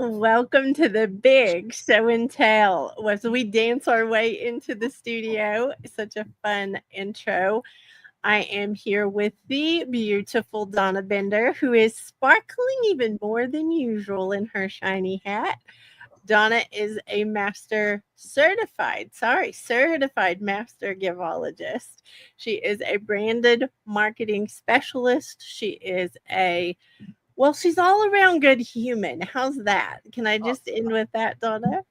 Welcome to the big show and tell as we dance our way into the studio. Such a fun intro. I am here with the beautiful Donna Bender, who is sparkling even more than usual in her shiny hat. Donna is a certified master givologist. She is a branded marketing specialist. She is she's all around good human. How's that? Can I just end with that, Donna?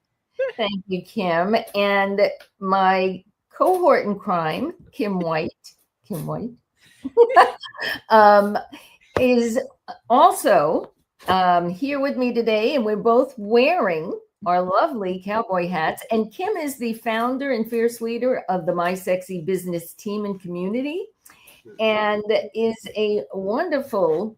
Thank you, Kim. And my cohort in crime, Kim White, is also here with me today, and we're both wearing our lovely cowboy hats. And Kim is the founder and fierce leader of the My Sexy Business team and community, and is a wonderful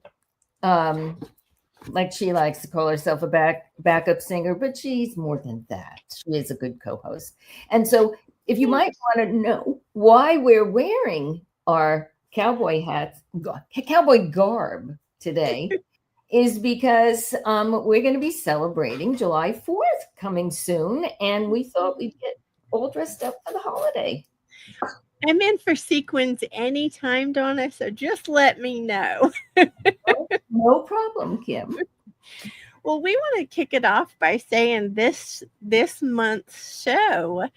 like she likes to call herself a backup singer, but she's more than that. She is a good co-host. And so if you might want to know why we're wearing our cowboy hats, cowboy garb today, is because we're going to be celebrating July 4th coming soon. And we thought we'd get all dressed up for the holiday. I'm in for sequins anytime, Donna, so just let me know. No problem, Kim. Well, we want to kick it off by saying this month's show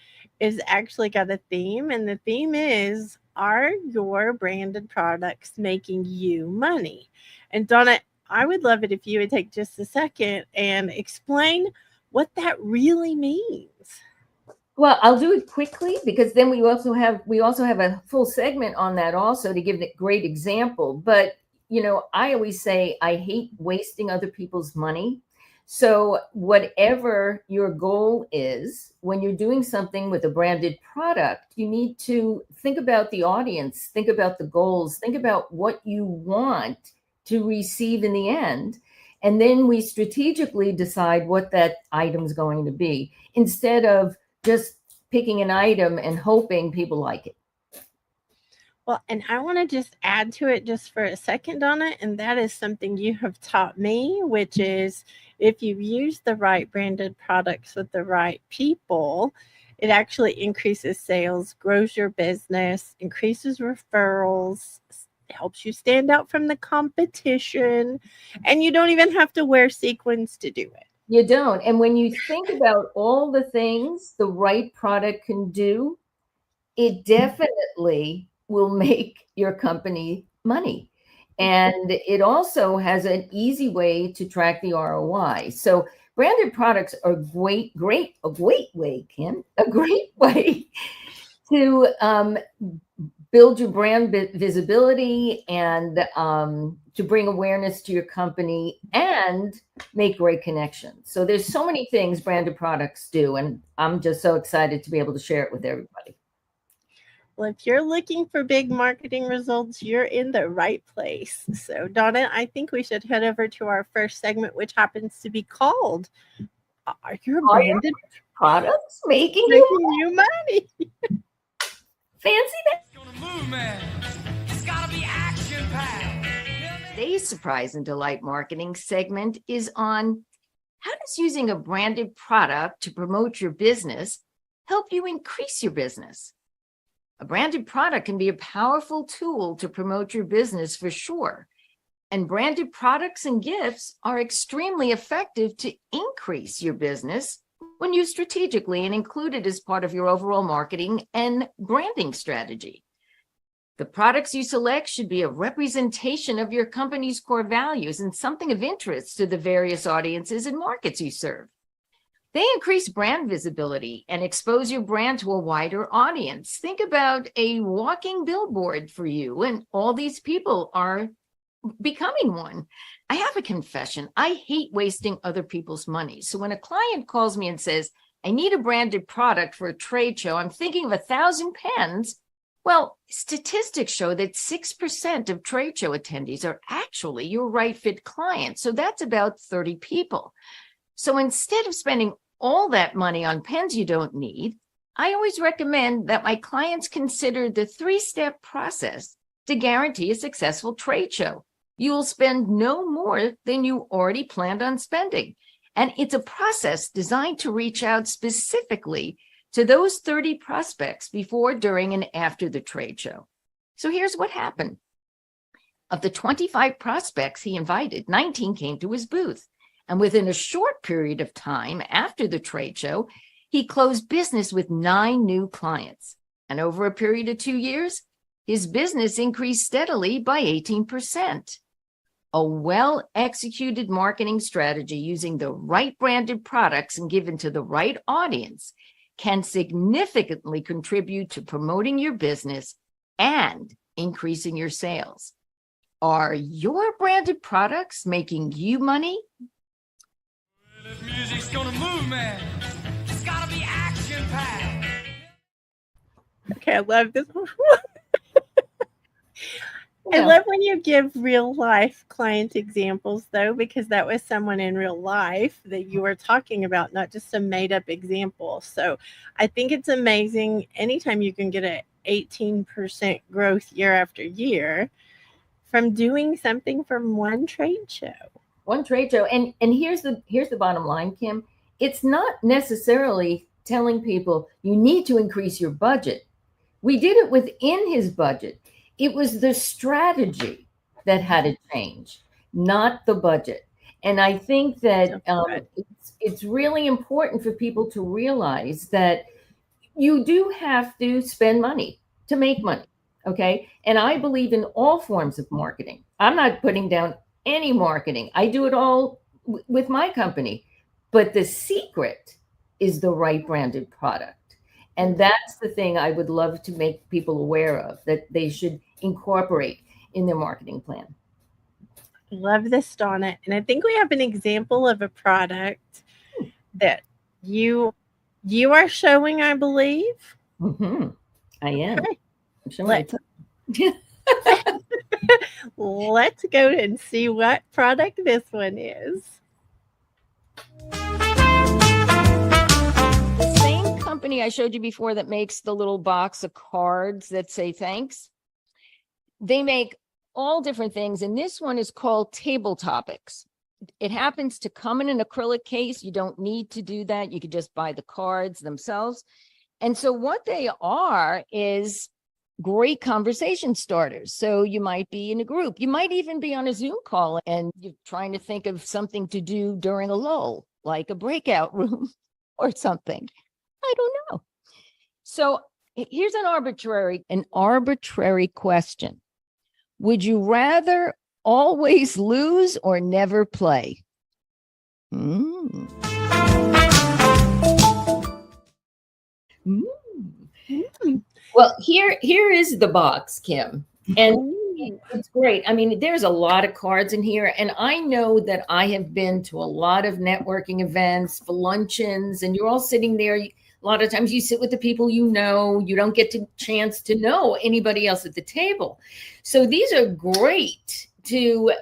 is actually got a theme, and the theme is, are your branded products making you money? And Donna, I would love it if you would take just a second and explain what that really means. Well, I'll do it quickly because then we also have a full segment on that also to give a great example. But, I always say I hate wasting other people's money. So whatever your goal is, when you're doing something with a branded product, you need to think about the audience, think about the goals, think about what you want to receive in the end. And then we strategically decide what that item's going to be instead of just picking an item and hoping people like it. Well, and I want to just add to it just for a second, Donna, and that is something you have taught me, which is if you use the right branded products with the right people, it actually increases sales, grows your business, increases referrals, helps you stand out from the competition, and you don't even have to wear sequins to do it. You don't. And when you think about all the things the right product can do, it definitely will make your company money. And it also has an easy way to track the ROI. So branded products are a great way to build your brand visibility and to bring awareness to your company and make great connections. So there's so many things branded products do, and I'm just so excited to be able to share it with everybody. Well, if you're looking for big marketing results, you're in the right place. So, Donna, I think we should head over to our first segment, which happens to be called Are Your Branded Products Making You Money? Fancy that? It's gonna move, man. It's gotta be action-packed. Today's Surprise and Delight marketing segment is on how does using a branded product to promote your business help you increase your business? A branded product can be a powerful tool to promote your business for sure. And branded products and gifts are extremely effective to increase your business when used strategically and included as part of your overall marketing and branding strategy. The products you select should be a representation of your company's core values and something of interest to the various audiences and markets you serve. They increase brand visibility and expose your brand to a wider audience. Think about a walking billboard for you, and all these people are becoming one. I have a confession. I hate wasting other people's money. So when a client calls me and says, I need a branded product for a trade show, I'm thinking of 1,000 pens. Well, statistics show that 6% of trade show attendees are actually your right fit clients. So that's about 30 people. So instead of spending all that money on pens you don't need, I always recommend that my clients consider the 3-step process to guarantee a successful trade show. You will spend no more than you already planned on spending. And it's a process designed to reach out specifically to those 30 prospects before, during, and after the trade show. So here's what happened. Of the 25 prospects he invited, 19 came to his booth. And within a short period of time after the trade show, he closed business with 9 new clients. And over a period of 2 years, his business increased steadily by 18%. A well-executed marketing strategy using the right branded products and given to the right audience can significantly contribute to promoting your business and increasing your sales. Are your branded products making you money? This music's gonna move, man. It's gotta be action-packed. Okay, I love this. I Yeah. love when you give real life client examples, though, because that was someone in real life that you were talking about, not just a made up example. So I think it's amazing anytime you can get an 18% growth year after year from doing something from one trade show. One trade show. And here's the bottom line, Kim. It's not necessarily telling people you need to increase your budget. We did it within his budget. It was the strategy that had to change, not the budget. And I think that it's really important for people to realize that you do have to spend money to make money. Okay. And I believe in all forms of marketing. I'm not putting down any marketing. I do it all with my company. But the secret is the right branded product. And that's the thing I would love to make people aware of, that they should incorporate in their marketing plan. Love this, Donna. And I think we have an example of a product that you are showing, I believe. Mm-hmm. I am. Okay. I'm showing Let's go and see what product this one is. The same company I showed you before that makes the little box of cards that say thanks. They make all different things. And this one is called Table Topics. It happens to come in an acrylic case. You don't need to do that. You could just buy the cards themselves. And so what they are is great conversation starters. So you might be in a group. You might even be on a Zoom call and you're trying to think of something to do during a lull, like a breakout room or something. I don't know. So here's an arbitrary question. Would you rather always lose or never play? Mm. Mm. Well, here is the box, Kim. And it's great. I mean, there's a lot of cards in here. And I know that I have been to a lot of networking events, for luncheons, and you're all sitting there. A lot of times you sit with the people you know. You don't get the chance to know anybody else at the table. So these are great to,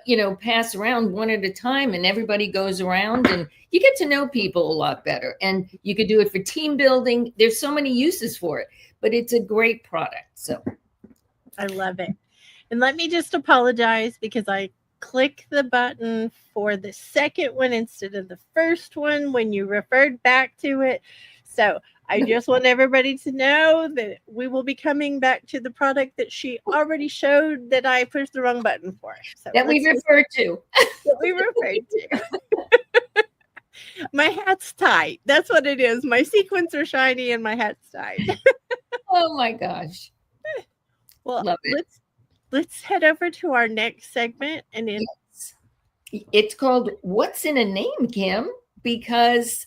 pass around one at a time, and everybody goes around and you get to know people a lot better. And you could do it for team building. There's so many uses for it, but it's a great product. So I love it. And let me just apologize because I clicked the button for the second one instead of the first one when you referred back to it. So I just want everybody to know that we will be coming back to the product that she already showed that I pushed the wrong button for. So that we referred to. That we referred to. My hat's tight. That's what it is. My sequins are shiny and my hat's tight. Oh my gosh. Well, let's head over to our next segment. And it's called What's in a Name, Kim? Because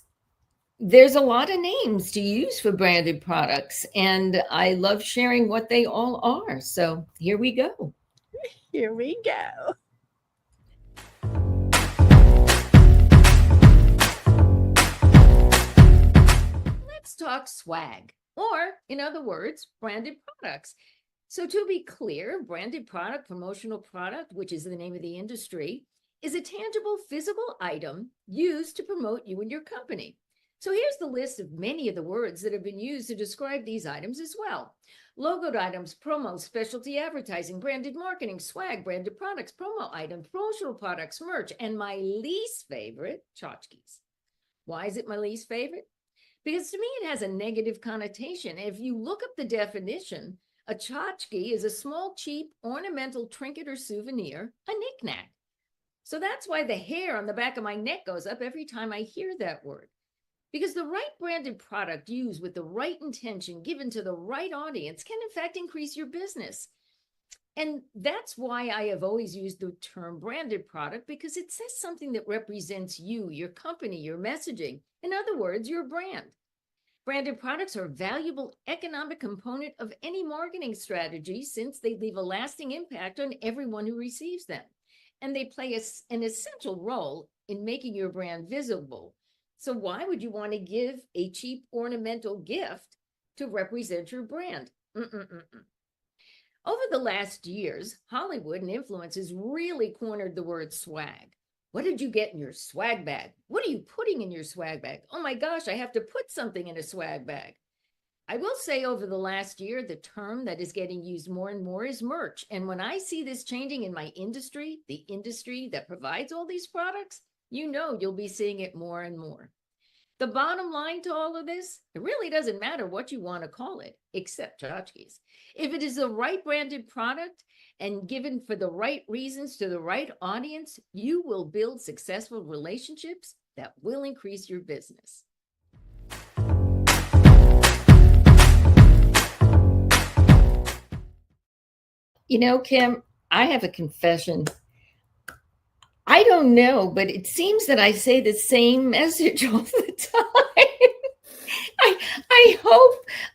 there's a lot of names to use for branded products, and I love sharing what they all are. So here we go. Here we go. Let's talk swag, or in other words, branded products. So to be clear, branded product, promotional product, which is the name of the industry, is a tangible physical item used to promote you and your company. So here's the list of many of the words that have been used to describe these items as well. Logoed items, promo, specialty advertising, branded marketing, swag, branded products, promo items, promotional products, merch, and my least favorite, tchotchkes. Why is it my least favorite? Because to me, it has a negative connotation. If you look up the definition, a tchotchke is a small, cheap, ornamental trinket or souvenir, a knickknack. So that's why the hair on the back of my neck goes up every time I hear that word. Because the right branded product used with the right intention given to the right audience can in fact increase your business. And that's why I have always used the term branded product, because it says something that represents you, your company, your messaging. In other words, your brand. Branded products are a valuable economic component of any marketing strategy since they leave a lasting impact on everyone who receives them. And they play an essential role in making your brand visible. So why would you want to give a cheap ornamental gift to represent your brand? Over the last years, Hollywood and influencers really cornered the word swag. What did you get in your swag bag? What are you putting in your swag bag? Oh my gosh, I have to put something in a swag bag. I will say over the last year, the term that is getting used more and more is merch. And when I see this changing in my industry, the industry that provides all these products, you know you'll be seeing it more and more. The bottom line to all of this, it really doesn't matter what you want to call it, except tchotchkes. If it is the right branded product and given for the right reasons to the right audience, you will build successful relationships that will increase your business. You know, Kim, I have a confession. I don't know, but it seems that I say the same message all the time.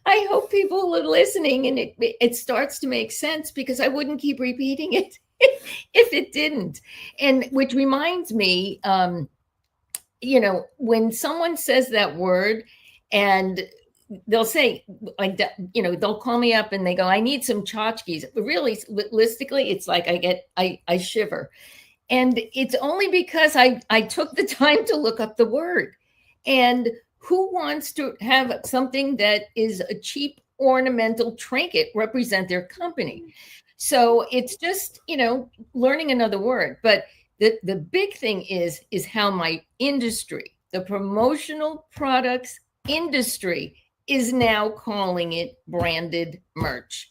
I hope people are listening and it starts to make sense, because I wouldn't keep repeating it if it didn't. And which reminds me, you know, when someone says that word and they'll say, you know, they'll call me up and they go, I need some tchotchkes. But really, realistically, it's like I shiver. And it's only because I took the time to look up the word. And who wants to have something that is a cheap ornamental trinket represent their company? So it's just, you know, learning another word. But the big thing is how my industry, the promotional products industry, is now calling it branded merch.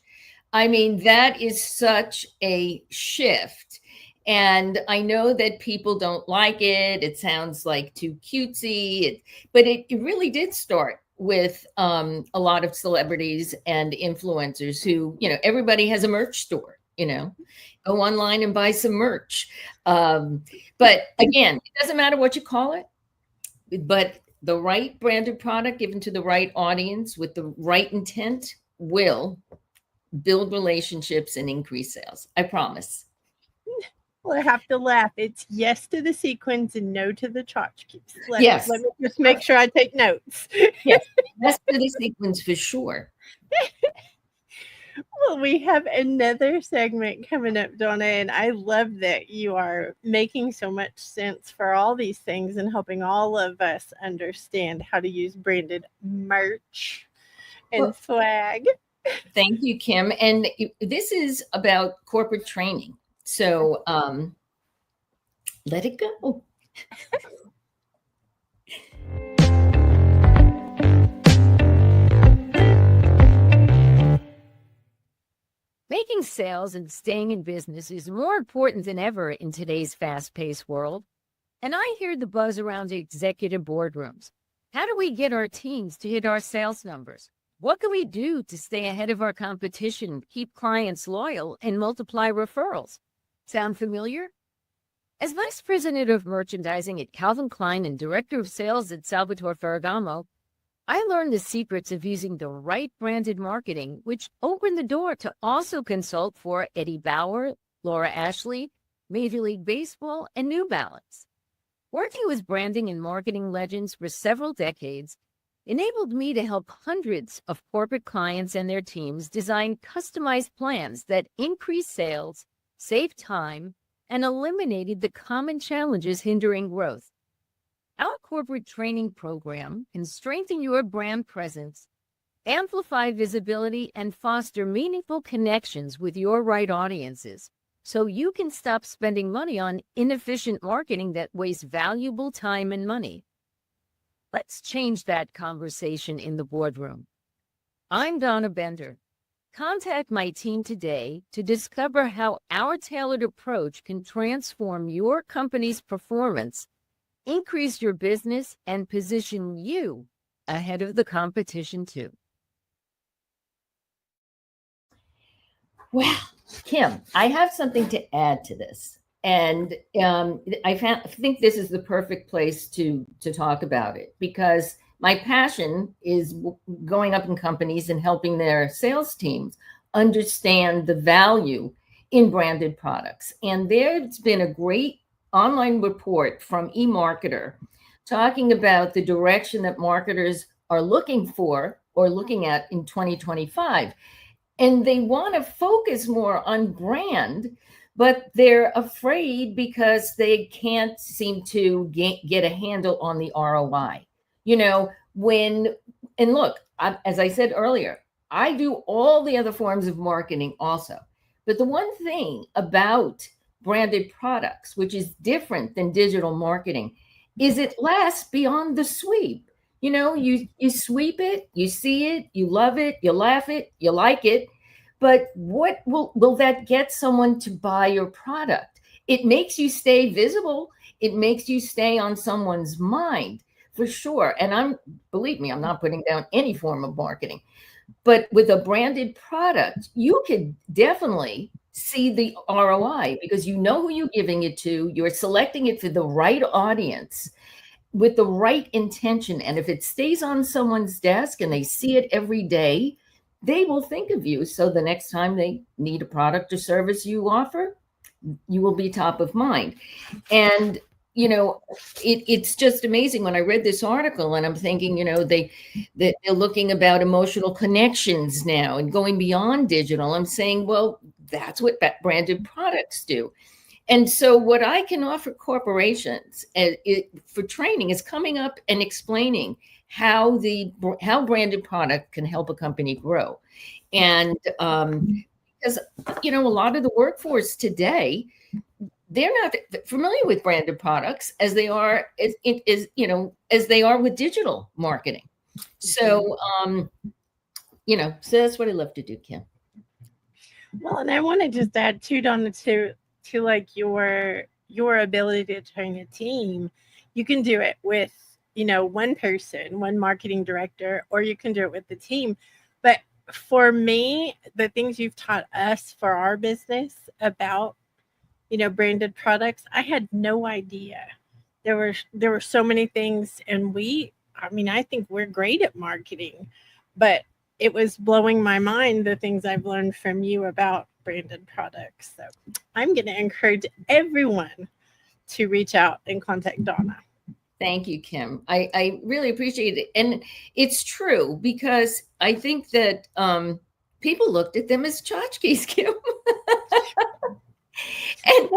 I mean, that is such a shift. And I know that people don't like it. It sounds like too cutesy, but it really did start with a lot of celebrities and influencers who, you know, everybody has a merch store, you know, go online and buy some merch. But again, it doesn't matter what you call it, but the right branded product given to the right audience with the right intent will build relationships and increase sales. I promise. Well, I have to laugh. It's yes to the sequins and no to the tchotchkes. Yes. Let me just make sure I take notes. Yes, yes to the sequins for sure. Well, we have another segment coming up, Donna, and I love that you are making so much sense for all these things and helping all of us understand how to use branded merch and swag. Thank you, Kim. And this is about corporate training. So let it go. Making sales and staying in business is more important than ever in today's fast-paced world. And I hear the buzz around the executive boardrooms. How do we get our teams to hit our sales numbers? What can we do to stay ahead of our competition, keep clients loyal, and multiply referrals? Sound familiar? As Vice President of Merchandising at Calvin Klein and Director of Sales at Salvatore Ferragamo, I learned the secrets of using the right branded marketing, which opened the door to also consult for Eddie Bauer, Laura Ashley, Major League Baseball, and New Balance. Working with branding and marketing legends for several decades enabled me to help hundreds of corporate clients and their teams design customized plans that increase sales, saved time, and eliminated the common challenges hindering growth. Our corporate training program can strengthen your brand presence, amplify visibility, and foster meaningful connections with your right audiences, so you can stop spending money on inefficient marketing that wastes valuable time and money. Let's change that conversation in the boardroom. I'm Donna Bender. Contact my team today to discover how our tailored approach can transform your company's performance, increase your business, and position you ahead of the competition too. Well, Kim, I have something to add to this. And I think this is the perfect place to talk about it, because my passion is going up in companies and helping their sales teams understand the value in branded products. And there's been a great online report from eMarketer talking about the direction that marketers are looking for or looking at in 2025. And they want to focus more on brand, but they're afraid because they can't seem to get a handle on the ROI. You know, and look, as I said earlier, I do all the other forms of marketing also. But the one thing about branded products, which is different than digital marketing, is it lasts beyond the sweep. You know, you sweep it, you see it, you love it, you laugh it, you like it. But what will that get someone to buy your product? It makes you stay visible. It makes you stay on someone's mind for sure. And believe me, I'm not putting down any form of marketing. But with a branded product, you could definitely see the ROI because you know who you're giving it to. You're selecting it for the right audience with the right intention. And if it stays on someone's desk and they see it every day, they will think of you. So the next time they need a product or service you offer, you will be top of mind. And, you know, it's just amazing when I read this article and I'm thinking, you know, that they're looking about emotional connections now and going beyond digital. I'm saying, well, that's what branded products do. And so what I can offer corporations for training is coming up and explaining how branded product can help a company grow. And because, you know, a lot of the workforce today, they're not familiar with branded products as they are as they are with digital marketing. So, you know, so that's what I love to do, Kim. Well, and I want to just add too, Donna, to like your ability to train a team. You can do it with, you know, one person, one marketing director, or you can do it with the team. But for me, the things you've taught us for our business about, you know, branded products, I had no idea. There were so many things, and I think we're great at marketing, but it was blowing my mind the things I've learned from you about branded products. So I'm going to encourage everyone to reach out and contact Donna. Thank you, Kim. I really appreciate it. And it's true because I think that people looked at them as tchotchkes, Kim. And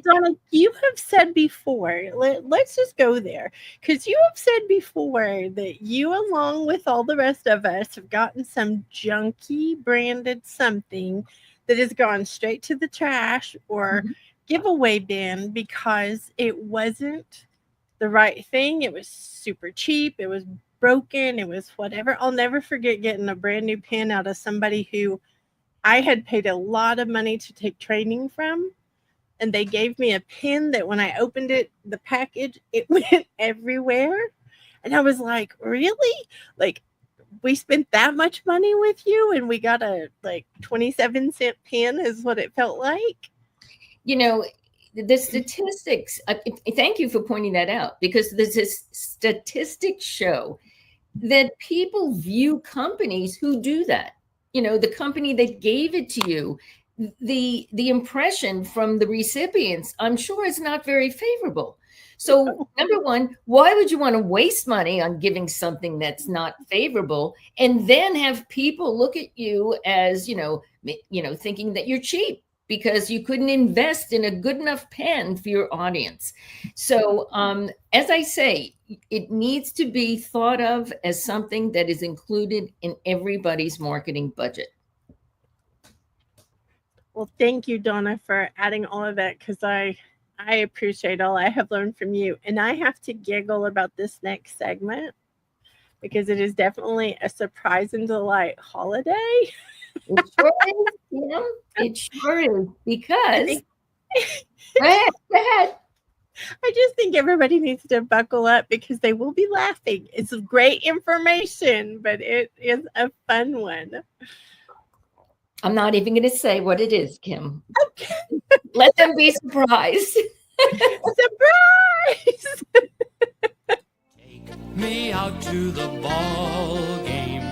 Donna, you have said before, let's just go there, because you have said before that you, along with all the rest of us, have gotten some junky branded something that has gone straight to the trash or giveaway bin because it wasn't the right thing. It was super cheap. It was broken. It was whatever. I'll never forget getting a brand new pen out of somebody who I had paid a lot of money to take training from. And they gave me a pen that when I opened it, the package, it went everywhere. And I was like, really? Like, we spent that much money with you and we got a 27-cent pen is what it felt like. You know, the statistics, thank you for pointing that out, because the statistics show that people view companies who do that. You know, the company that gave it to you, the impression from the recipients, I'm sure, is not very favorable. So number one, why would you want to waste money on giving something that's not favorable and then have people look at you as, thinking that you're cheap because you couldn't invest in a good enough pen for your audience? So as I say, it needs to be thought of as something that is included in everybody's marketing budget. Well, thank you, Donna, for adding all of that, because I I appreciate all I have learned from you. And I have to giggle about this next segment because it is definitely a surprise and delight holiday. It sure is, Kim. It sure is I because think go ahead, go ahead. I just think everybody needs to buckle up because they will be laughing. It's great information, but it is a fun one. I'm not even going to say what it is, Kim. Okay. Let them be surprised. Surprise! Take me out to the ball game.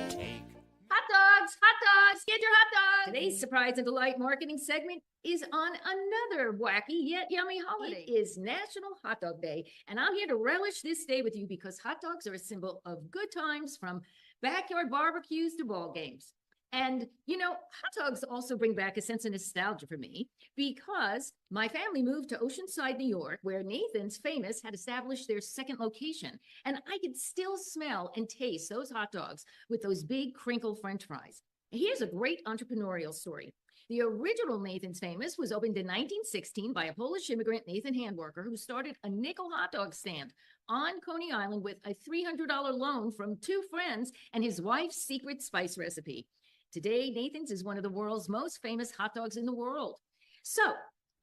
Take Hot dogs, get your hot dogs. Today's surprise and delight marketing segment is on another wacky yet yummy holiday. It is National Hot Dog Day, and I'm here to relish this day with you because hot dogs are a symbol of good times, from backyard barbecues to ball games. And, hot dogs also bring back a sense of nostalgia for me because my family moved to Oceanside, New York, where Nathan's Famous had established their second location. And I could still smell and taste those hot dogs with those big crinkle French fries. Here's a great entrepreneurial story. The original Nathan's Famous was opened in 1916 by a Polish immigrant, Nathan Handworker, who started a nickel hot dog stand on Coney Island with a $300 loan from two friends and his wife's secret spice recipe. Today, Nathan's is one of the world's most famous hot dogs in the world. So,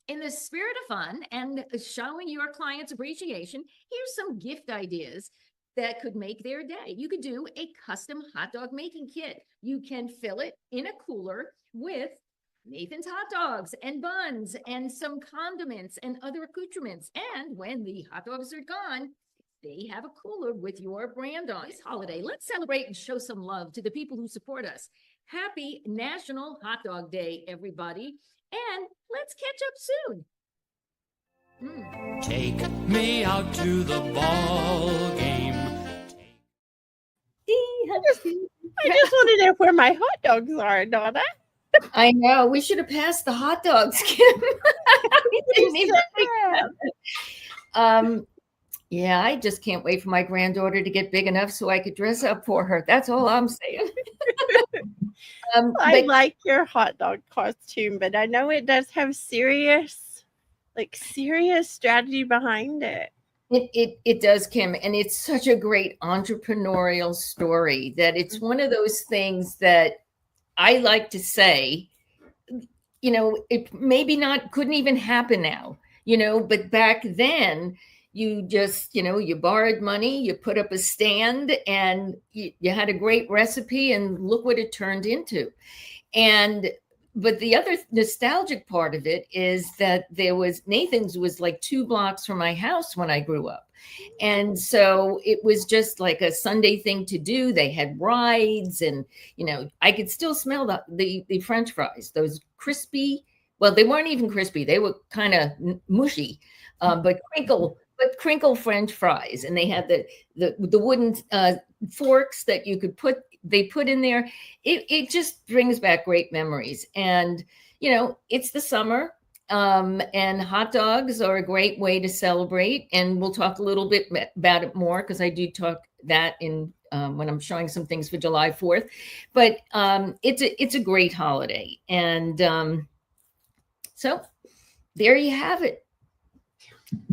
in the spirit of fun and showing your clients appreciation, here's some gift ideas that could make their day. You could do a custom hot dog making kit. You can fill it in a cooler with Nathan's hot dogs and buns and some condiments and other accoutrements. And when the hot dogs are gone, they have a cooler with your brand on. This holiday, let's celebrate and show some love to the people who support us. Happy National Hot Dog Day, everybody. And let's catch up soon. Take me out to the ball game. I just want to know where my hot dogs are, Donna. I know. We should have passed the hot dogs, Kim. We didn't even think about it. Yeah, I just can't wait for my granddaughter to get big enough so I could dress up for her. That's all I'm saying. I like your hot dog costume, but I know it does have serious strategy behind it. It does, Kim, and it's such a great entrepreneurial story that it's one of those things that I like to say, it maybe not couldn't even happen now, but back then you just, you borrowed money, you put up a stand, and you had a great recipe, and look what it turned into. But the other nostalgic part of it is that Nathan's was like 2 blocks from my house when I grew up. And so it was just like a Sunday thing to do. They had rides, and, I could still smell the French fries, those crispy. Well, they weren't even crispy. They were kind of mushy, but crinkle French fries. And they had the wooden forks that they put in there. It just brings back great memories. And, it's the summer, and hot dogs are a great way to celebrate. And we'll talk a little bit about it more, because I do talk that in when I'm showing some things for July 4th. But it's a great holiday. And so there you have it.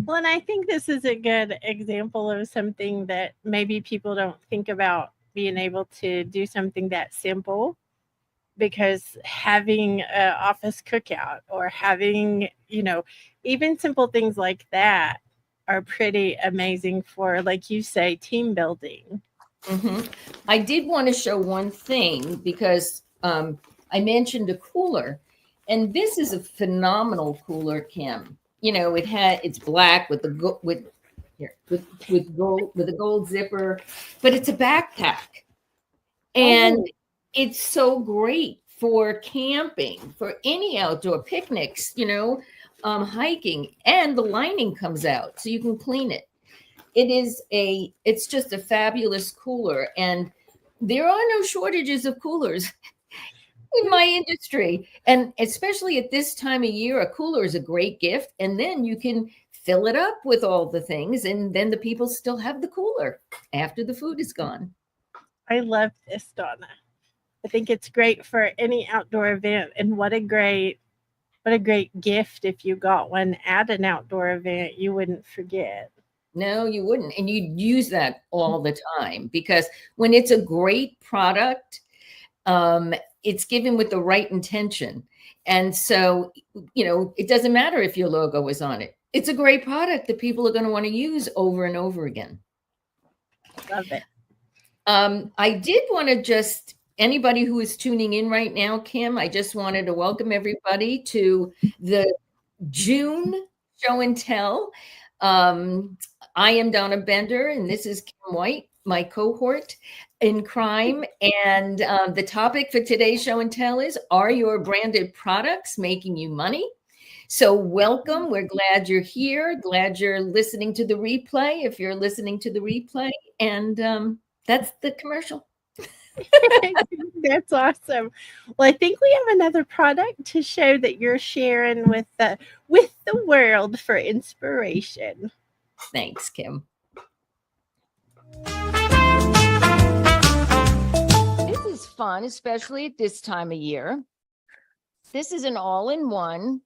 Well, and I think this is a good example of something that maybe people don't think about, being able to do something that simple, because having an office cookout or having, even simple things like that are pretty amazing for, like you say, team building. Mm-hmm. I did want to show one thing because I mentioned a cooler, and this is a phenomenal cooler, Kim. It's black with a gold zipper, but it's a backpack, and it's so great for camping, for any outdoor picnics, hiking, and the lining comes out so you can clean it. It's just a fabulous cooler, and there are no shortages of coolers in my industry. And especially at this time of year, a cooler is a great gift. And then you can fill it up with all the things, and then the people still have the cooler after the food is gone. I love this, Donna. I think it's great for any outdoor event. And what a great what a great gift if you got one at an outdoor event you wouldn't forget. No, you wouldn't. And you'd use that all the time because when it's a great product, it's given with the right intention. And so, it doesn't matter if your logo is on it. It's a great product that people are going to want to use over and over again. Love it. I did want to just, anybody who is tuning in right now, Kim, I just wanted to welcome everybody to the June show and tell. I am Donna Bender, and this is Kim White, my cohort in crime. And the topic for today's show and tell is, are your branded products making you money? So welcome. We're glad you're here. Glad you're listening to the replay, if you're listening to the replay. And that's the commercial. That's awesome. Well, I think we have another product to show that you're sharing with the world for inspiration. Thanks, Kim. This is fun, especially at this time of year. This is an all-in-one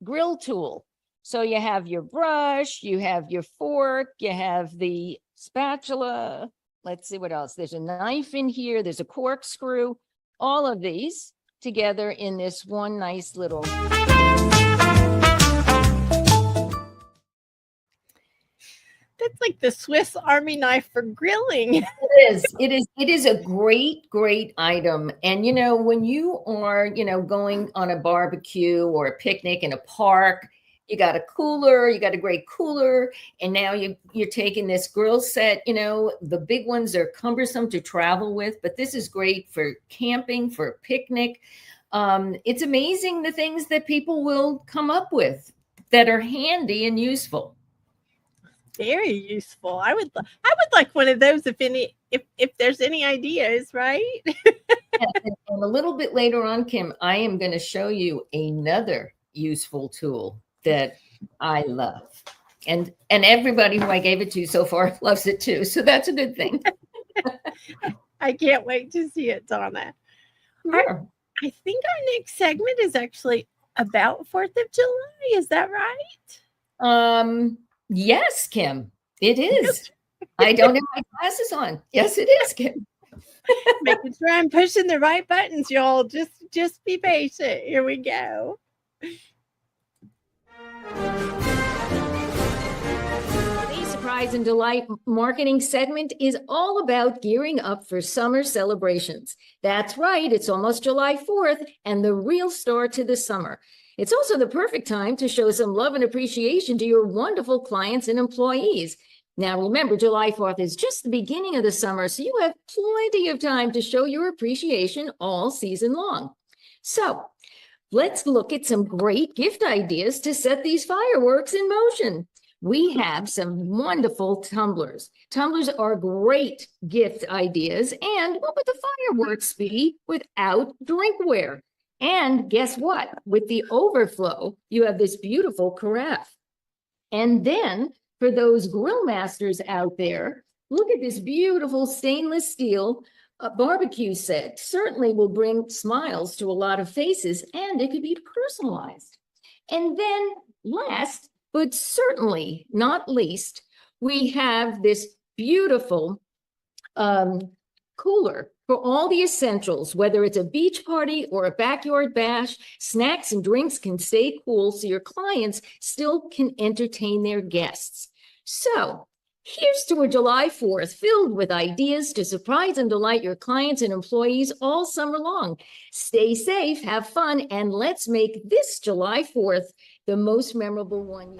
grill tool. So you have your brush, you have your fork, you have the spatula. Let's see what else. There's a knife in here. There's a corkscrew. All of these together in this one nice little. That's like the Swiss Army knife for grilling. It is a great item. And, when you are, going on a barbecue or a picnic in a park, you got a cooler, you got a great cooler. And now you're taking this grill set, the big ones are cumbersome to travel with, but this is great for camping, for a picnic. It's amazing the things that people will come up with that are handy and useful. Very useful. I would like one of those if there's any ideas, right? And a little bit later on, Kim, I am going to show you another useful tool that I love. And everybody who I gave it to so far loves it too. So that's a good thing. I can't wait to see it, Donna. Sure. I think our next segment is actually about 4th of July. Is that right? Yes, Kim, it is. I don't have my glasses on. Yes, it is, Kim. Making sure I'm pushing the right buttons, y'all. Just be patient. Here we go. Today's Surprise and Delight marketing segment is all about gearing up for summer celebrations. That's right. It's almost July 4th and the real start to the summer. It's also the perfect time to show some love and appreciation to your wonderful clients and employees. Now, remember, July 4th is just the beginning of the summer, so you have plenty of time to show your appreciation all season long. So let's look at some great gift ideas to set these fireworks in motion. We have some wonderful tumblers. Tumblers are great gift ideas. And what would the fireworks be without drinkware? And guess what? With the overflow, you have this beautiful carafe. And then for those grill masters out there, look at this beautiful stainless steel barbecue set. Certainly will bring smiles to a lot of faces, and it could be personalized. And then last, but certainly not least, we have this beautiful cooler for all the essentials, whether it's a beach party or a backyard bash. Snacks and drinks can stay cool so your clients still can entertain their guests. So here's to a July 4th filled with ideas to surprise and delight your clients and employees all summer long. Stay safe, have fun, and let's make this July 4th the most memorable one.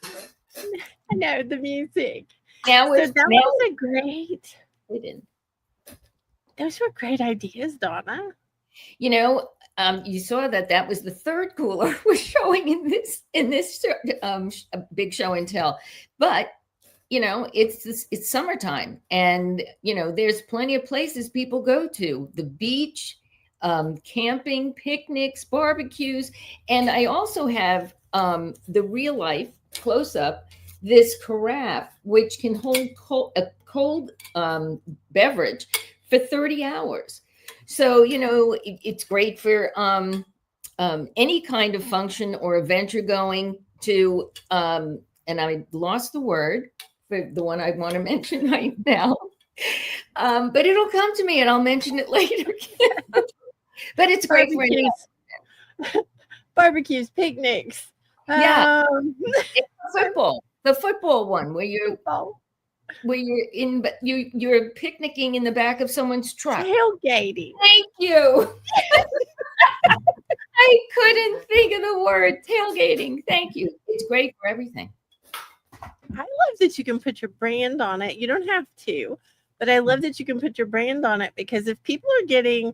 I know the music. Now So that was a great. it. Those were great ideas, Donna. You saw that was the third cooler we're showing in this big show and tell. But it's summertime, and there's plenty of places people go to: the beach, camping, picnics, barbecues, and I also have the real life close up. This carafe, which can hold a cold beverage for 30 hours. So, it's great for any kind of function or event you're going to. And I lost the word for the one I want to mention right now. But it'll come to me and I'll mention it later. But it's great for any. Barbecues, picnics. Yeah. Um, It's the football one where football. you're picnicking in the back of someone's truck. Tailgating. Thank you. I couldn't think of the word tailgating. Thank you. It's great for everything. I love that you can put your brand on it. You don't have to, but I love that you can put your brand on it, because if people are getting,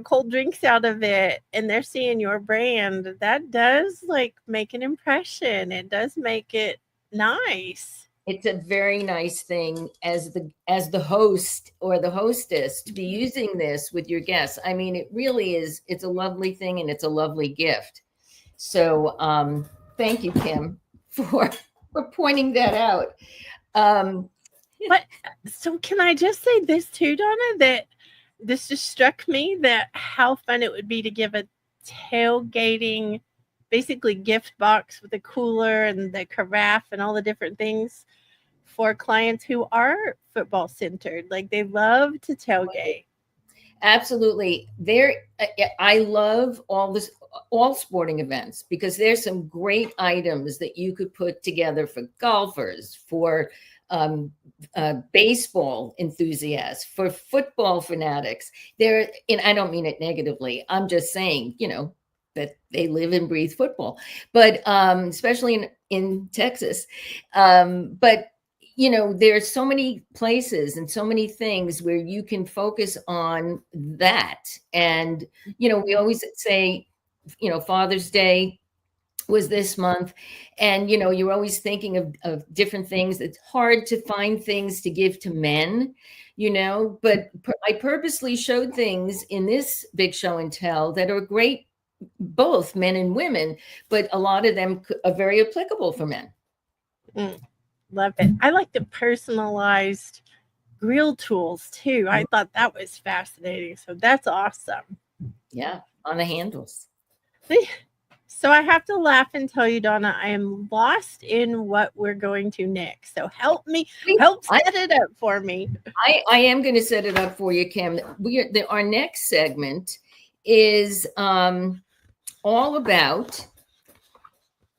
cold drinks out of it and they're seeing your brand, that does like make an impression. It does make it nice. It's a very nice thing as the host or the hostess to be using this with your guests. I mean, it really is. It's a lovely thing and it's a lovely gift. So thank you, Kim, for pointing that out. But so can I just say this too, Donna, that this just struck me, that how fun it would be to give a tailgating, basically gift box with a cooler and the carafe and all the different things for clients who are football centered. Like they love to tailgate. Absolutely. I love all sporting events, because there's some great items that you could put together for golfers, for baseball enthusiasts, for football fanatics. And I don't mean it negatively. I'm just saying, that they live and breathe football, but especially in Texas. But there's so many places and so many things where you can focus on that. And, we always say, Father's Day was this month. And, you're always thinking of different things. It's hard to find things to give to men, but I purposely showed things in this big show and tell that are great, both men and women, but a lot of them are very applicable for men. Love it. I like the personalized grill tools too. I thought that was fascinating. So that's awesome. Yeah, on the handles. So I have to laugh and tell you, Donna, I am lost in what we're going to next. So help set it up for me. I am going to set it up for you, Kim. Our next segment is all about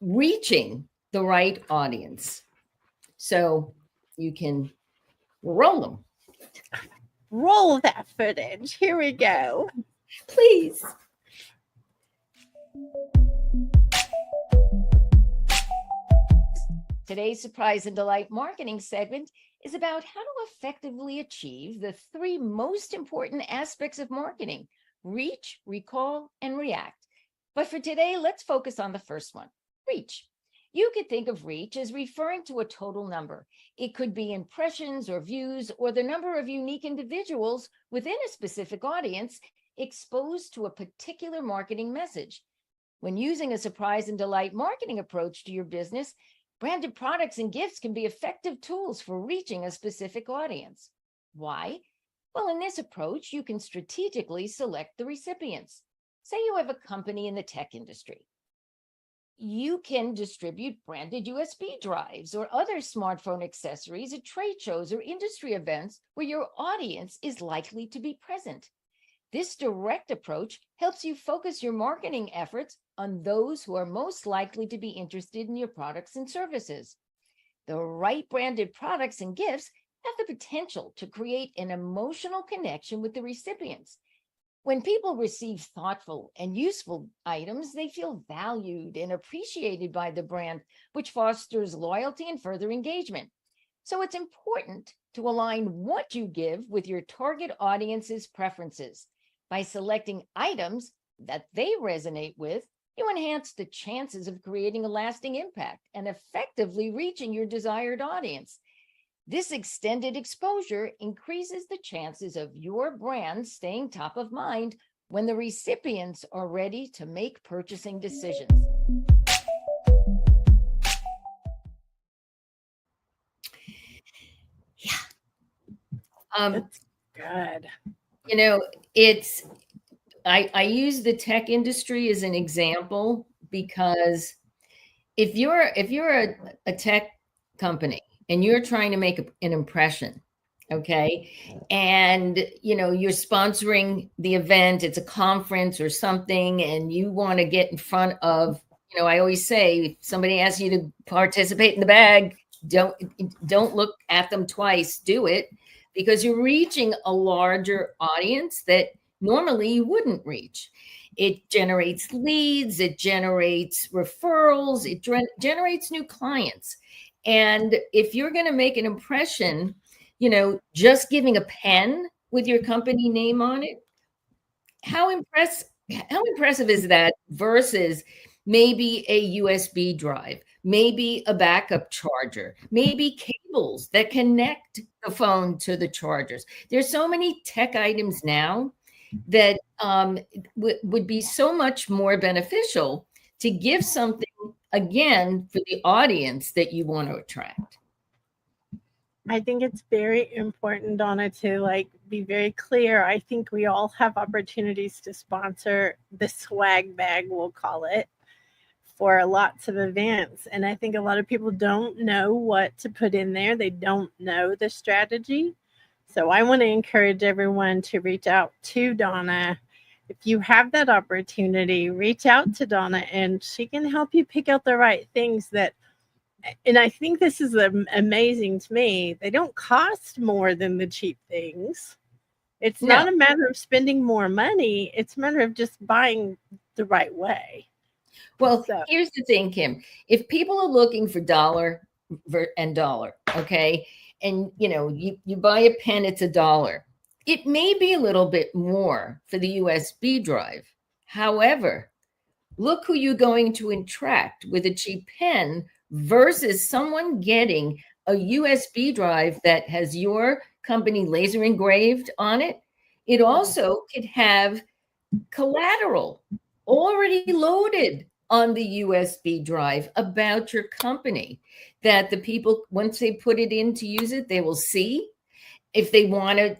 reaching the right audience. So you can roll them. Roll that footage. Here we go. Please. Today's Surprise and Delight marketing segment is about how to effectively achieve the three most important aspects of marketing: reach, recall, and react. But for today, let's focus on the first one, reach. You could think of reach as referring to a total number. It could be impressions or views, or the number of unique individuals within a specific audience exposed to a particular marketing message. When using a surprise and delight marketing approach to your business, branded products and gifts can be effective tools for reaching a specific audience. Why? Well, in this approach, you can strategically select the recipients. Say you have a company in the tech industry. You can distribute branded USB drives or other smartphone accessories at trade shows or industry events where your audience is likely to be present. This direct approach helps you focus your marketing efforts on those who are most likely to be interested in your products and services. The right branded products and gifts have the potential to create an emotional connection with the recipients. When people receive thoughtful and useful items, they feel valued and appreciated by the brand, which fosters loyalty and further engagement. So it's important to align what you give with your target audience's preferences. By selecting items that they resonate with, you enhance the chances of creating a lasting impact and effectively reaching your desired audience. This extended exposure increases the chances of your brand staying top of mind when the recipients are ready to make purchasing decisions. Yeah. That's good. it's I use the tech industry as an example because if you're a tech company and you're trying to make an impression, okay, and you're sponsoring the event, it's a conference or something, and you want to get in front of, I always say, if somebody asks you to participate in the bag, don't look at them twice, do it, because you're reaching a larger audience that normally you wouldn't reach. It generates leads, it generates referrals, it generates new clients. And if you're going to make an impression, just giving a pen with your company name on it, how impressive is that versus maybe a USB drive, maybe a backup charger, maybe cables that connect the phone to the chargers. There's so many tech items now that would be so much more beneficial to give something again for the audience that you want to attract. I think it's very important, Donna, to be very clear. I think we all have opportunities to sponsor the swag bag, we'll call it, for lots of events. And I think a lot of people don't know what to put in there. They don't know the strategy. So I want to encourage everyone to reach out to Donna. If you have that opportunity, reach out to Donna and she can help you pick out the right things and I think this is amazing to me. They don't cost more than the cheap things. It's not a matter of spending more money. It's a matter of just buying the right way. Well, here's the thing, Kim. If people are looking for dollar and dollar, okay, and you buy a pen, it's $1. It may be a little bit more for the USB drive. However, look who you're going to attract with a cheap pen versus someone getting a USB drive that has your company laser engraved on it. It also could have collateral already loaded on the USB drive about your company that the people, once they put it in to use it, they will see. If they want to,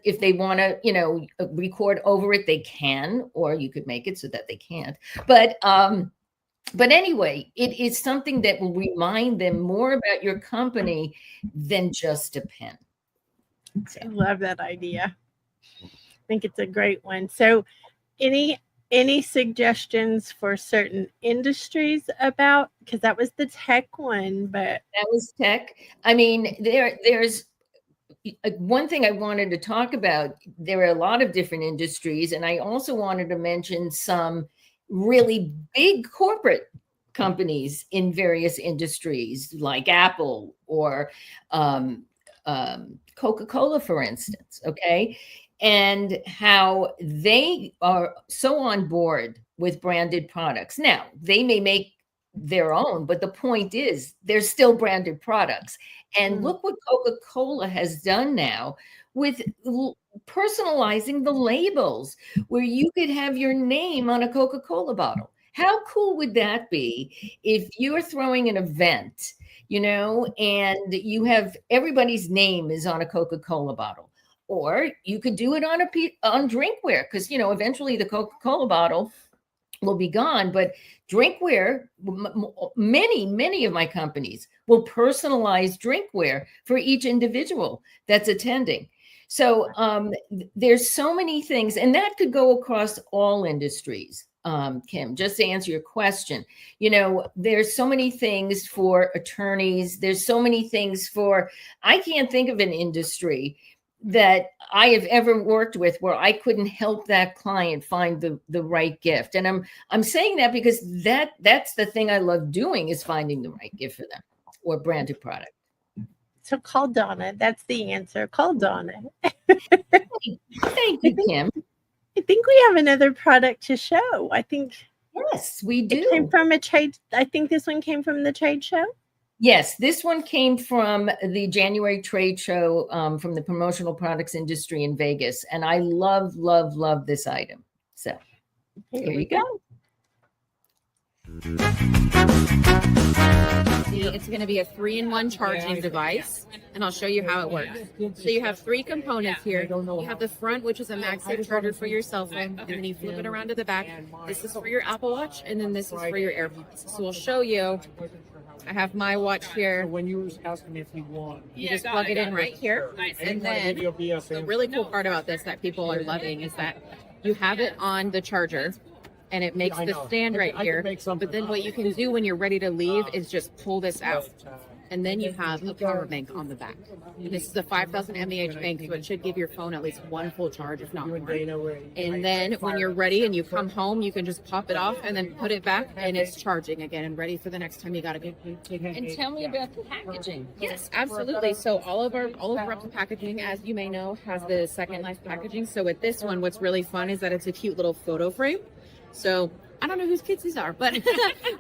record over it, they can, or you could make it so that they can't. But anyway, it is something that will remind them more about your company than just a pen. So. I love that idea. I think it's a great one. So any suggestions for certain industries about, because that was the tech one, but that was tech. I mean, there's one thing I wanted to talk about. There are a lot of different industries, and I also wanted to mention some really big corporate companies in various industries like Apple or Coca-Cola, for instance, okay? And how they are so on board with branded products. Now, they may make their own, but the point is they're still branded products. And look what Coca-Cola has done now with personalizing the labels, where you could have your name on a Coca-Cola bottle. How cool would that be if you're throwing an event, and you have everybody's name is on a Coca-Cola bottle? Or you could do it on drinkware, because eventually the Coca-Cola bottle will be gone, but drinkware, many of my companies will personalize drinkware for each individual that's attending. So there's so many things, and that could go across all industries. Kim, just to answer your question, there's so many things for attorneys. There's so many things I can't think of an industry that I have ever worked with where I couldn't help that client find the right gift. And I'm saying that because that's the thing I love doing, is finding the right gift for them or branded product. So call Donna. That's the answer. Call Donna. Thank you, Kim. I think we have another product to show. I think. Yes, we do. It came from a trade. I think this one came from the trade show. Yes, this one came from the January trade show from the promotional products industry in Vegas. And I love, love, love this item. So here you go. It's going to be a 3-in-1 charging device, and I'll show you how it works. So you have 3 components here. You have the front, which is a MagSafe charger for your cell phone, and then you flip it around to the back. This is for your Apple Watch, and then this is for your AirPods. So we'll show you. I have my watch here. When you was asking me if you want, You just plug it in right here, and then the really cool part about this that people are loving is that you have it on the charger, and it makes the stand right here. But then what you can do when you're ready to leave is just pull this out, and then you have a power bank on the back. And this is a 5,000 mAh bank, so it should give your phone at least 1 full charge, if not more. And then when you're ready and you come home, you can just pop it off and then put it back, and it's charging again and ready for the next time you got to go. And tell me about the packaging. Yes, absolutely. So all of our packaging, as you may know, has the Second Life packaging. So with this one, what's really fun is that it's a cute little photo frame. So I don't know whose kids these are, but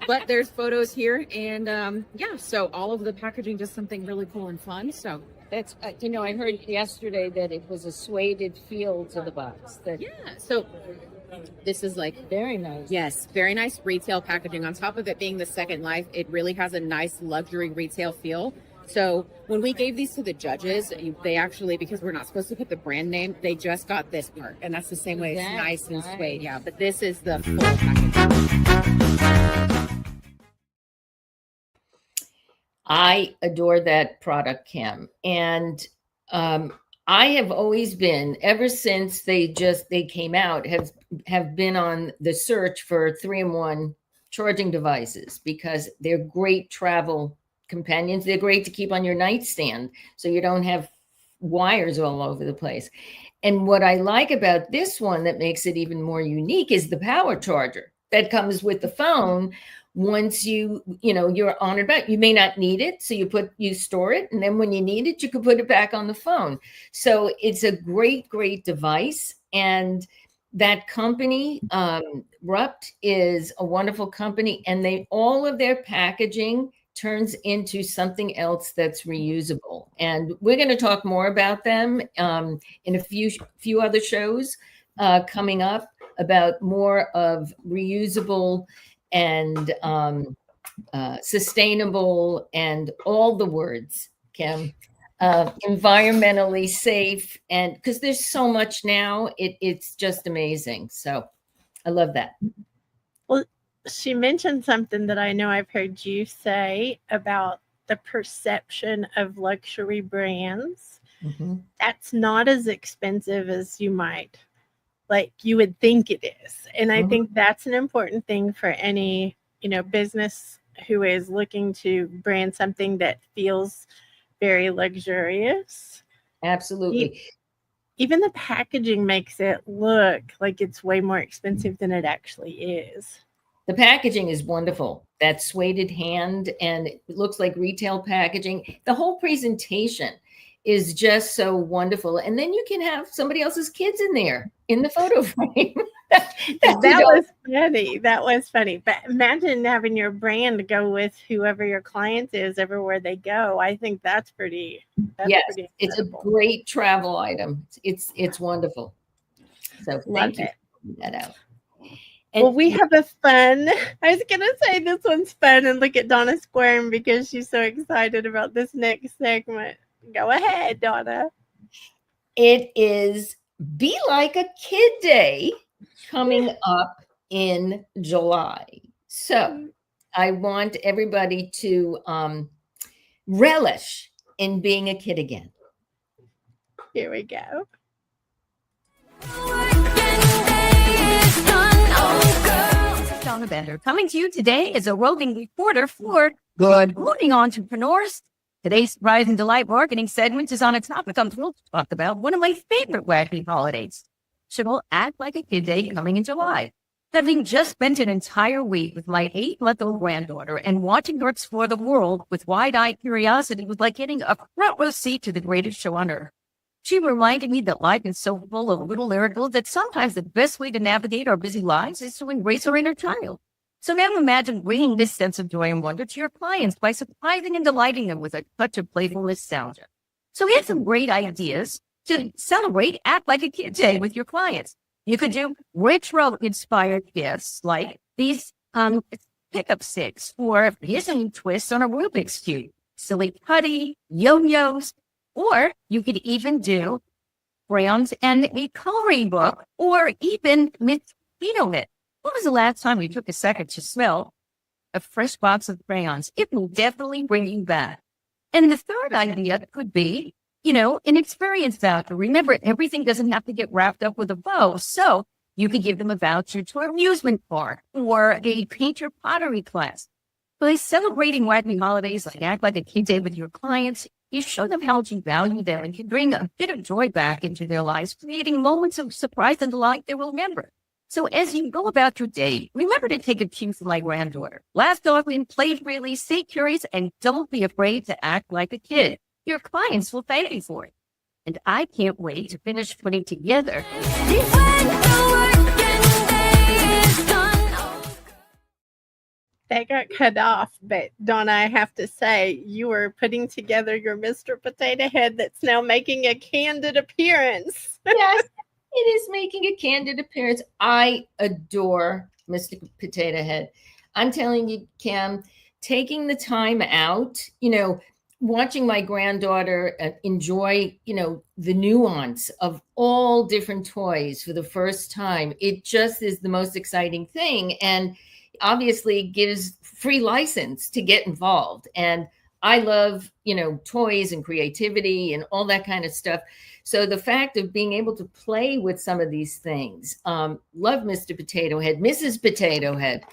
but there's photos here, and so all of the packaging does something really cool and fun. So That's, I heard yesterday that it was a suede feel to the box. So this is like Very nice. yes, very nice retail packaging. On top of it being the Second Life, it really has a nice luxury retail feel. So when we gave these to the judges, they actually, because we're not supposed to put the brand name, they just got this part. And that's the same way. It's That's nice and nice. suede. Yeah, but this is the full packaging. I adore that product, Kim. And I have always been, ever since they came out, have been on the search for 3-in-1 charging devices because they're great travel companions. They're great to keep on your nightstand so you don't have wires all over the place. And what I like about this one that makes it even more unique is the power charger that comes with the phone. Once you're on it back, you may not need it. So you store it. And then when you need it, you can put it back on the phone. So it's a great, great device. And that company, Rupt, is a wonderful company. And all of their packaging turns into something else that's reusable. And we're going to talk more about them in a few other shows coming up about more of reusable and sustainable and all the words, Kim, environmentally safe. And because there's so much now, it's just amazing. So I love that. Well, she mentioned something that I know I've heard you say about the perception of luxury brands. Mm-hmm. That's not as expensive as you would think it is. And I think that's an important thing for any, business who is looking to brand something that feels very luxurious. Absolutely. Even the packaging makes it look like it's way more expensive than it actually is. The packaging is wonderful. That suede hand, and it looks like retail packaging. The whole presentation is just so wonderful. And then you can have somebody else's kids in there in the photo frame. That was funny. That was funny. But imagine having your brand go with whoever your client is everywhere they go. I think that's pretty. Yes, pretty it's a great travel item. It's wonderful. So thank you for pointing that out. And well, we have a fun. I was going to say this one's fun, and look at Donna squirm because she's so excited about this next segment. Go ahead, Donna. it is Be Like a Kid Day coming up in July. So I want everybody to relish in being a kid again. Here we go. Donna Bender coming to you today as a roving reporter for Good Morning Entrepreneurs. Today's Surprise and Delight marketing segment is on a topic I'm thrilled to talk about, one of my favorite wacky holidays. So we'll Act Like a Kid Day coming in July. Having just spent an entire week with my 8-month-old granddaughter and watching her explore the world with wide-eyed curiosity was like getting a front row seat to the greatest show on earth. She reminded me that life is so full of little miracles that sometimes the best way to navigate our busy lives is to embrace our inner child. So now imagine bringing this sense of joy and wonder to your clients by surprising and delighting them with a touch of playful nostalgia. So here's some great ideas to celebrate Act Like a Kid Day with your clients. You could do retro-inspired gifts like these pickup sticks, or here's a new twist on a Rubik's Cube, silly putty, yo-yos, or you could even do crayons and a coloring book, or even mosquito net. When was the last time you took a second to smell a fresh box of crayons? It will definitely bring you back. And the third idea could be, an experience voucher. Remember, everything doesn't have to get wrapped up with a bow. So you could give them a voucher to an amusement park or a painter pottery class. By celebrating wacky holidays like Act Like a Kid Day with your clients, you show them how much you value them and can bring a bit of joy back into their lives, creating moments of surprise and delight they will remember. So as you go about your day, remember to take a cue from my granddaughter. Laugh often, play freely, stay curious, and don't be afraid to act like a kid. Your clients will thank you for it. And I can't wait to finish putting together. That got cut off, but Donna, I have to say, you were putting together your Mr. Potato Head that's now making a candid appearance. Yes, it is making a candid appearance. I adore Mr. Potato Head. I'm telling you, Kim, taking the time out, watching my granddaughter enjoy, the nuance of all different toys for the first time. It just is the most exciting thing. And obviously gives free license to get involved. And I love, toys and creativity and all that kind of stuff. So the fact of being able to play with some of these things, love Mr. Potato Head, Mrs. Potato Head.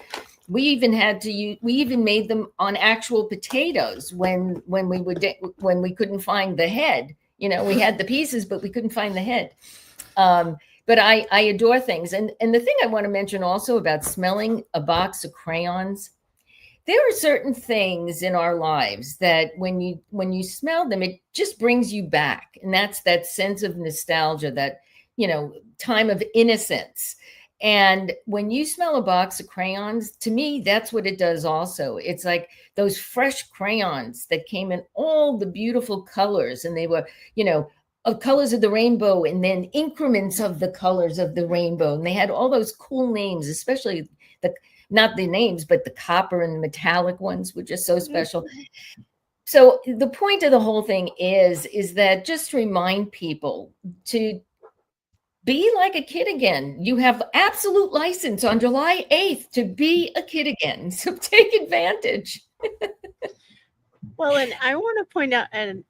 We even made them on actual potatoes when we couldn't find the head. We had the pieces, but we couldn't find the head. But I adore things. And the thing I want to mention also about smelling a box of crayons, there are certain things in our lives that when you smell them, it just brings you back. And that's that sense of nostalgia, that, time of innocence. And when you smell a box of crayons, to me, that's what it does also. It's like those fresh crayons that came in all the beautiful colors, and they were, of colors of the rainbow, and then increments of the colors of the rainbow. And they had all those cool names, especially not the names, but the copper and the metallic ones were just so special. So the point of the whole thing is that just to remind people to be like a kid again. You have absolute license on July 8th to be a kid again. So take advantage. Well, and I want to point out a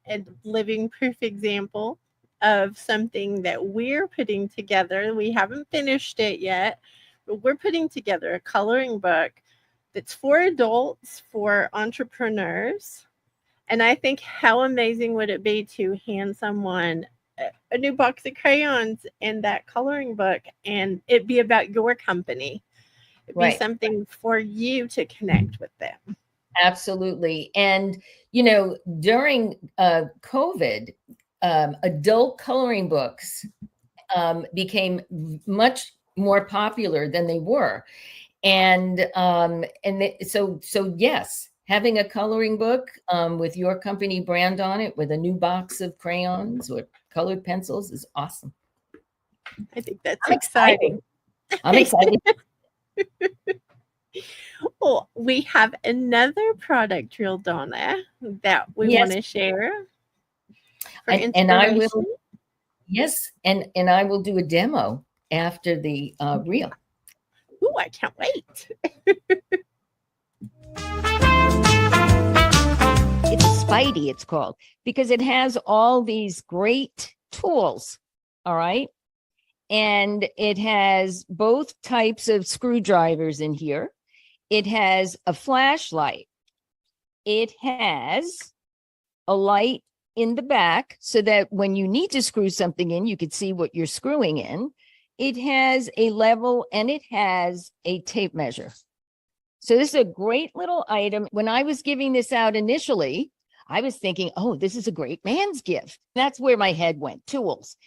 living proof example of something that we're putting together. We haven't finished it yet, but we're putting together a coloring book that's for adults, for entrepreneurs. And I think how amazing would it be to hand someone a new box of crayons and that coloring book, and it be about your company. It'd be something for you to connect with them. Absolutely. And, during COVID, adult coloring books became much more popular than they were. And so yes, having a coloring book with your company brand on it, with a new box of crayons or colored pencils, is awesome. I think that's exciting. I'm excited. Well, we have another product, Real Donna, that we want to share. And I will, yes, and I will do a demo after the reel. Ooh, I can't wait. It's Spidey, it's called, because it has all these great tools. All right. And it has both types of screwdrivers in here. It has a flashlight. It has a light in the back so that when you need to screw something in, you can see what you're screwing in. It has a level and it has a tape measure. So this is a great little item. When I was giving this out initially, I was thinking, oh, this is a great man's gift. That's where my head went, tools.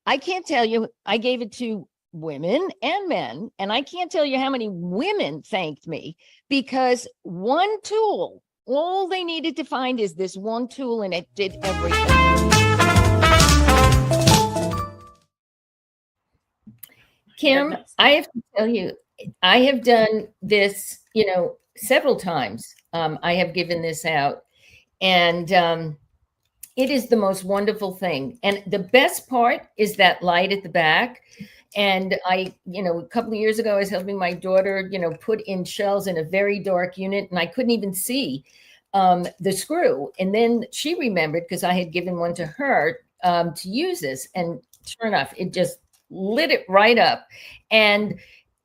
I can't tell you, I gave it to women and men, and I can't tell you how many women thanked me, because one tool, all they needed to find is this one tool, and it did everything. Kim, I have to tell you, I have done this, several times. I have given this out, and it is the most wonderful thing. And the best part is that light at the back. And I, a couple of years ago, I was helping my daughter, put in shells in a very dark unit, and I couldn't even see the screw. And then she remembered, because I had given one to her to use this. And sure enough, it just lit it right up. And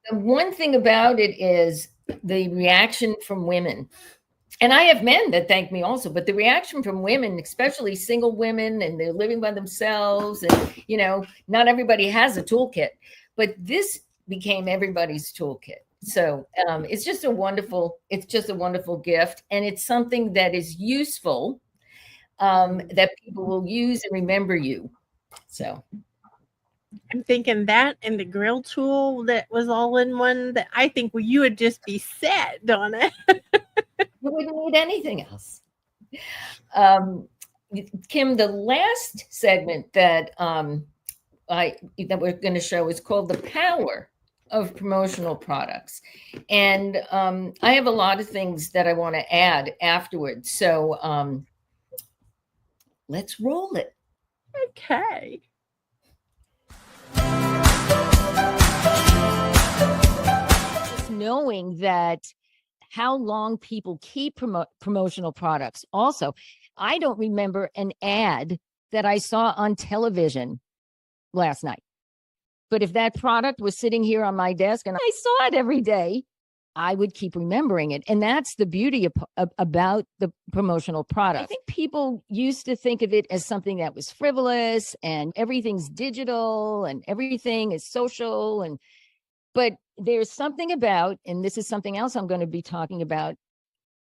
the one thing about it is the reaction from women. And I have men that thank me also, but the reaction from women, especially single women, and they're living by themselves, and not everybody has a toolkit, but this became everybody's toolkit. So it's just a wonderful gift, and it's something that is useful, that people will use and remember you. So I'm thinking that and the grill tool that was all in one, that I think you would just be set, Donna. You wouldn't need anything else. Kim, the last segment that we're going to show is called The Power of Promotional Products. And I have a lot of things that I want to add afterwards. So let's roll it. Okay. Just knowing that how long people keep promotional products. Also, I don't remember an ad that I saw on television last night. But if that product was sitting here on my desk and I saw it every day, I would keep remembering it. And that's the beauty about the promotional product. I think people used to think of it as something that was frivolous and everything's digital and everything is social. But there's something about, and this is something else I'm going to be talking about,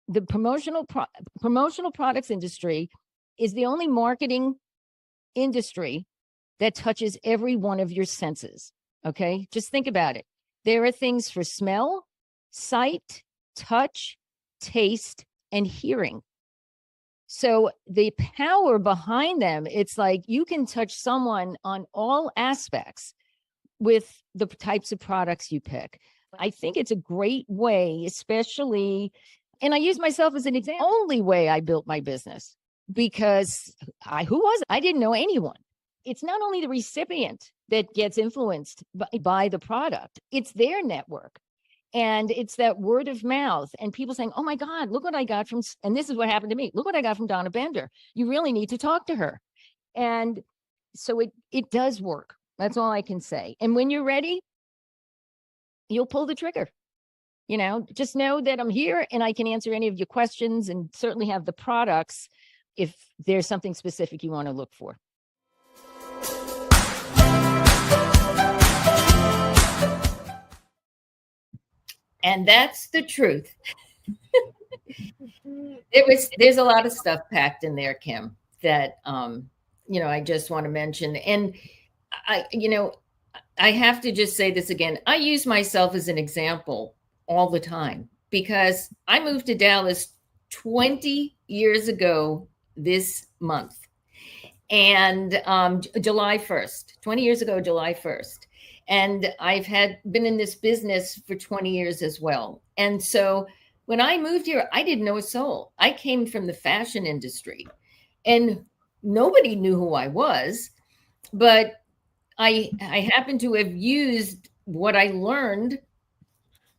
the promotional products industry is the only marketing industry that touches every one of your senses. Okay, just think about it. There are things for smell, sight, touch, taste, and hearing. So the power behind them, it's like you can touch someone on all aspects with the types of products you pick. I think it's a great way, especially, and I use myself as an example, only way I built my business, because I didn't know anyone. It's not only the recipient that gets influenced by the product, it's their network. And it's that word of mouth and people saying, oh my God, look what I got from, and this is what happened to me. Look what I got from Donna Bender. You really need to talk to her. And so it does work. That's all I can say. And when you're ready, you'll pull the trigger. Just know that I'm here and I can answer any of your questions and certainly have the products if there's something specific you want to look for. And that's the truth. There's a lot of stuff packed in there, Kim, that I just want to mention. And I have to just say this again. I use myself as an example all the time because I moved to Dallas 20 years ago this month. And July 1st, 20 years ago, July 1st. And I've been in this business for 20 years as well. And so when I moved here, I didn't know a soul. I came from the fashion industry and nobody knew who I was, but I happen to have used what I learned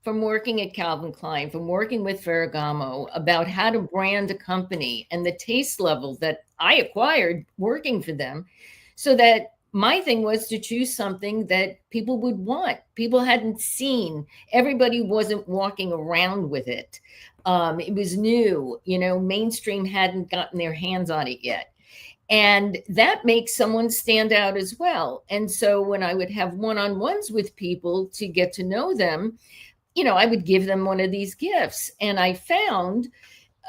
from working at Calvin Klein, from working with Ferragamo, about how to brand a company and the taste level that I acquired working for them, so that my thing was to choose something that people would want. People hadn't seen. Everybody wasn't walking around with it. It was new. Mainstream hadn't gotten their hands on it yet. And that makes someone stand out as well. And so when I would have one-on-ones with people to get to know them, I would give them one of these gifts. And I found,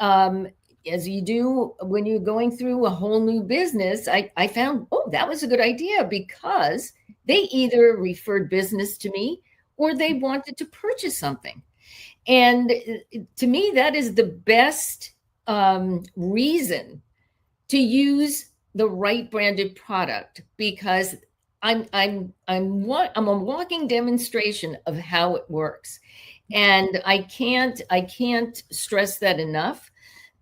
as you do when you're going through a whole new business, I found, that was a good idea, because they either referred business to me or they wanted to purchase something. And to me, that is the best reason to use the right branded product, because I'm a walking demonstration of how it works. And I can't stress that enough.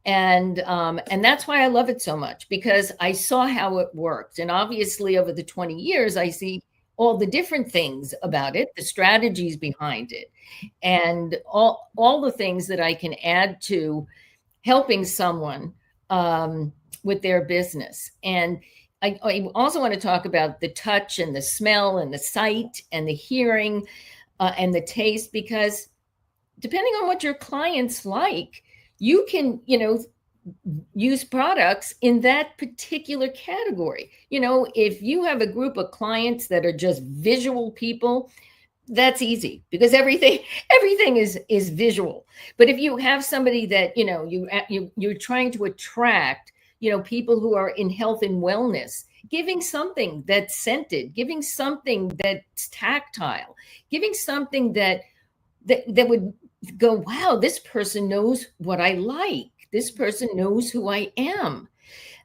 And that's why I love it so much, because I saw how it worked. And obviously over the 20 years, I see all the different things about it, the strategies behind it, and all the things that I can add to helping someone with their business. And I also want to talk about the touch and the smell and the sight and the hearing and the taste, because depending on what your clients like, you can, use products in that particular category. If you have a group of clients that are just visual people, that's easy, because everything is visual. But if you have somebody that you're trying to attract, people who are in health and wellness, giving something that's scented, giving something that's tactile, giving something that would go, wow, this person knows what I like, this person knows who I am.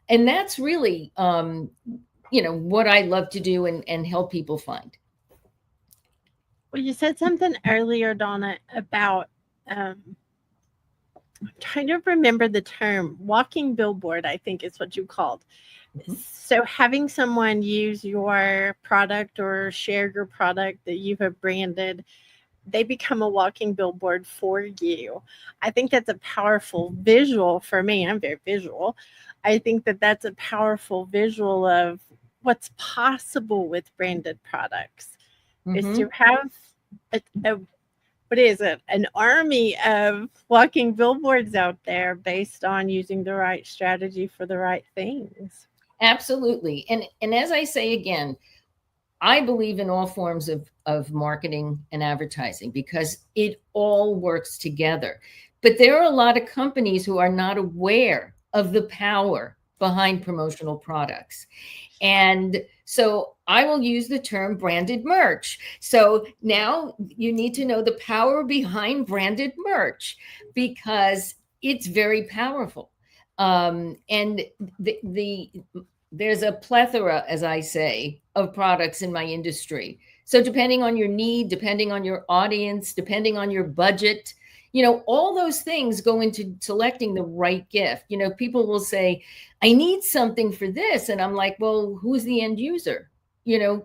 And that's really what I love to do and help people find. Well, you said something earlier, Donna, about I'm trying to remember the term, walking billboard, I think is what you called. Mhm. So having someone use your product or share your product that you have branded, they become a walking billboard for you. I think that's a powerful visual for me. I'm very visual. I think that that's a powerful visual of what's possible with branded products. Is to have what is it? An army of walking billboards out there based on using the right strategy for the right things. Absolutely. And as I say again, I believe in all forms of marketing and advertising, because it all works together. But there are a lot of companies who are not aware of the power behind promotional products. And so I will use the term branded merch. So now you need to know the power behind branded merch, because it's very powerful. And there's a plethora, as I say, of products in my industry. So depending on your need, depending on your audience, depending on your budget, all those things go into selecting the right gift. People will say, I need something for this. And I'm like, well, who's the end user?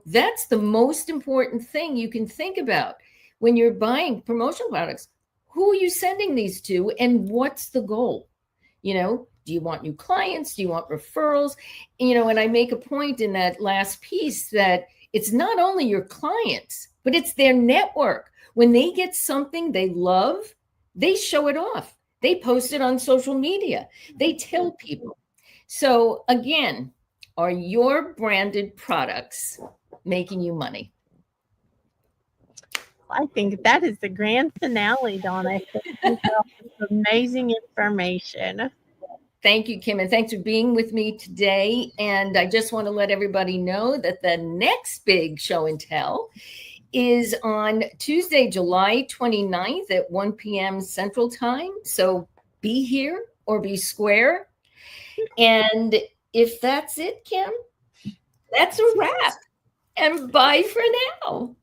That's the most important thing you can think about when you're buying promotional products. Who are you sending these to, and what's the goal? Do you want new clients? Do you want referrals? And I make a point in that last piece that it's not only your clients, but it's their network. When they get something they love, they show it off. They post it on social media. They tell people. So again, are your branded products making you money? I think that is the grand finale, Donna. Thank you for all this amazing information. Thank you, Kim, and thanks for being with me today. And I just want to let everybody know that the next big show and tell is on Tuesday, July 29th at 1 p.m. Central Time. So be here or be square. And if that's it, Kim, that's a wrap. And bye for now.